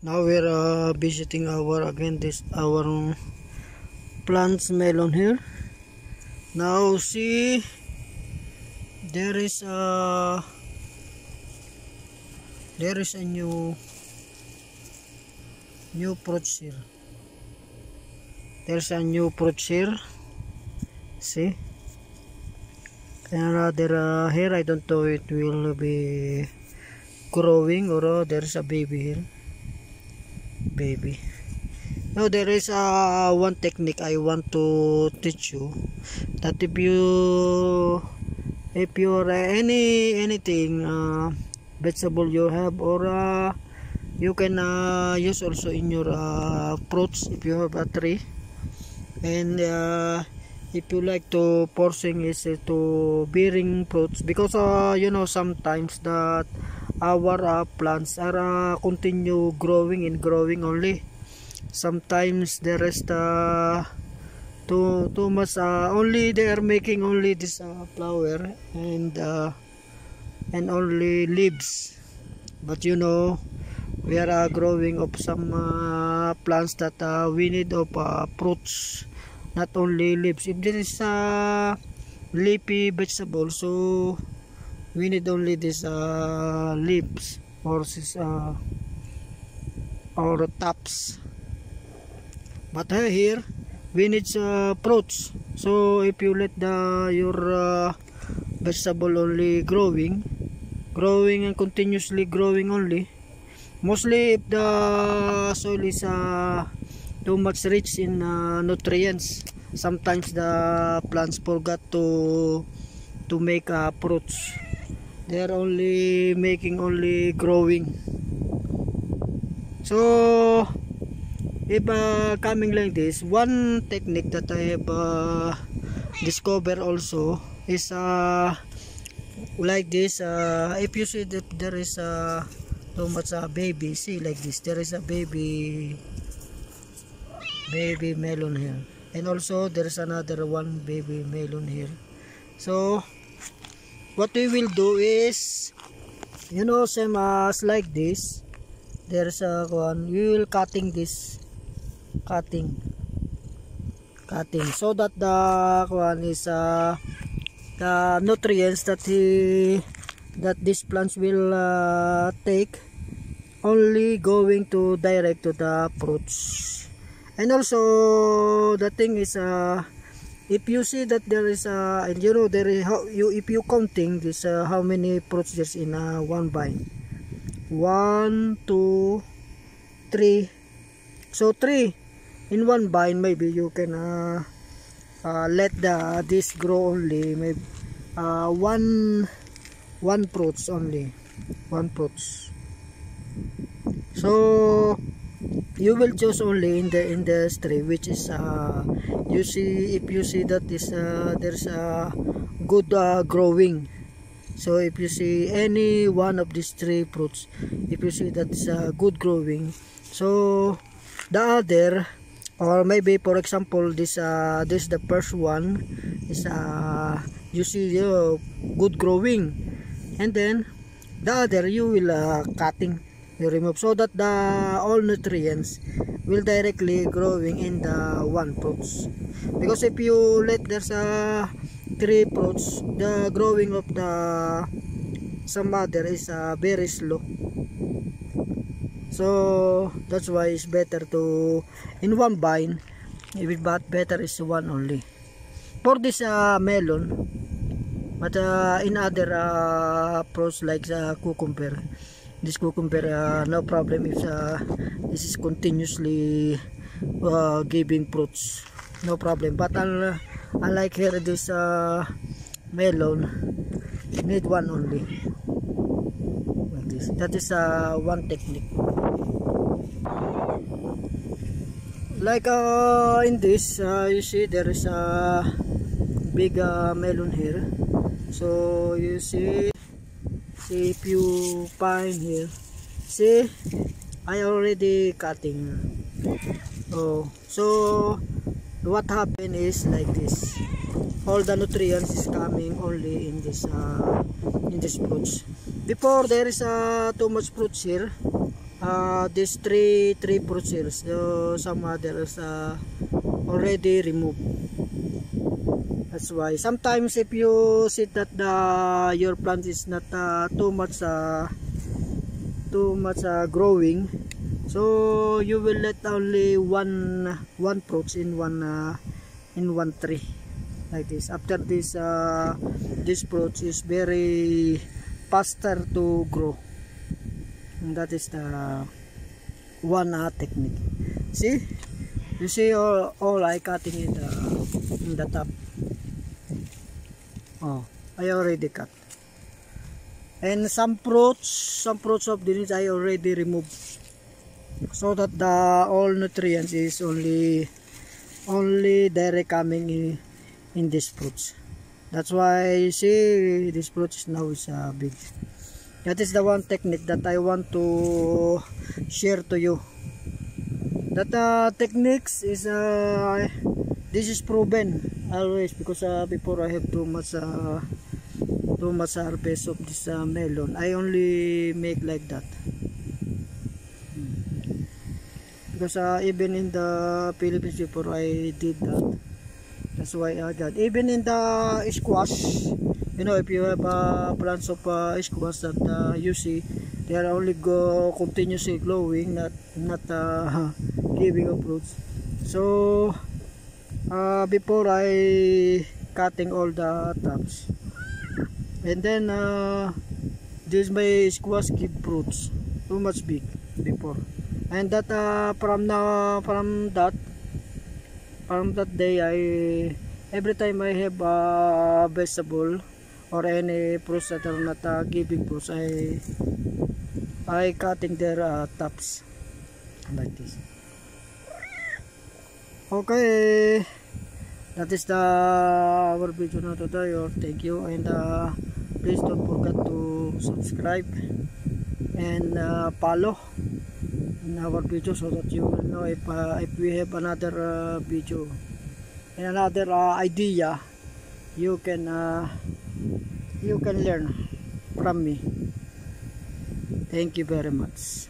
Now we're visiting our plants melon here. Now see, there is a new fruits here. There's a new fruits here. See, another here. I don't know it will be growing or there's a baby here. Baby. Now there is one technique I want to teach you, that if you're anything vegetable you have, or you can use also in your fruits if you have a tree, and if you like to forcing is to bearing fruits, because you know, sometimes that our plants are continue growing and growing only. Sometimes there is too much only they are making only this flower and only leaves, but you know, we are growing of some plants that we need of fruits, not only leaves. If there is leafy vegetable, so we need only this leaves or this or tops, but here we need fruits. So if you let your vegetable only growing and continuously growing only, mostly if the soil is too much rich in nutrients, sometimes the plants forgot to make fruits. They are only making only growing. So if coming like this, one technique that I have discovered also is like this. If you see that there is too much baby, see like this, there is a baby melon here, and also there is another one baby melon here. So what we will do is, you know, same as like this, there's a one, we will cutting this, cutting so that the one is the nutrients that these plants will take only going to direct to the fruits. And also the thing is, if you see that there is and you know, there is if you counting this how many fruits there's in one vine, 1 2 3, so 3 in one vine. Maybe you can let this grow only maybe one fruits only, one fruits. So you will choose only in the industry which is you see, if you see that is there's a good growing. So if you see any one of these 3 fruits, if you see that is good growing, so the other, or maybe for example this the first one is you see good growing, and then the other you will cutting, you remove, so that the all nutrients will directly growing in the one fruits. Because if you let there's 3 fruits, the growing of the some other is very slow. So that's why it's better to in one vine, but better is one only for this melon. But in other fruits like cucumber, this cucumber no problem if this is continuously giving fruits, no problem. But unlike here this melon, need one only like this. That is one technique. Like in this you see there is a big melon here. So you see if you find here, see I already cutting. Oh, so what happened is like this, all the nutrients is coming only in this fruits. Before there is too much fruits here, these three fruit cells. So some others already removed. That's why sometimes if you see that your plant is not too much growing, so you will let only one fruits in one tree like this. After this fruits is very faster to grow, and that is the one technique. See, you see all I cutting in the top. Oh, I already cut. And some fruits of this I already removed, so that the all nutrients is only direct coming in these fruits. That's why you see this fruit is now big. That is the one technique that I want to share to you. That techniques is this is proven always, because before I have too much harvest of this melon, I only make like that. Because even in the Philippines before I did that. That's why I got. Even in the squash, you know, if you have plants of squash that you see, they are only continuously growing, not giving up fruits. So before I cutting all the tops, and then this my squash give fruits too much big before, and that from that day, every time I have a vegetable or any fruits that are not giving fruits, I cutting their tops like this. Okay, that is our video na today. Thank you, and please don't forget to subscribe and follow in our video, so that you will know if we have another video and another idea, you can learn from me. Thank you very much.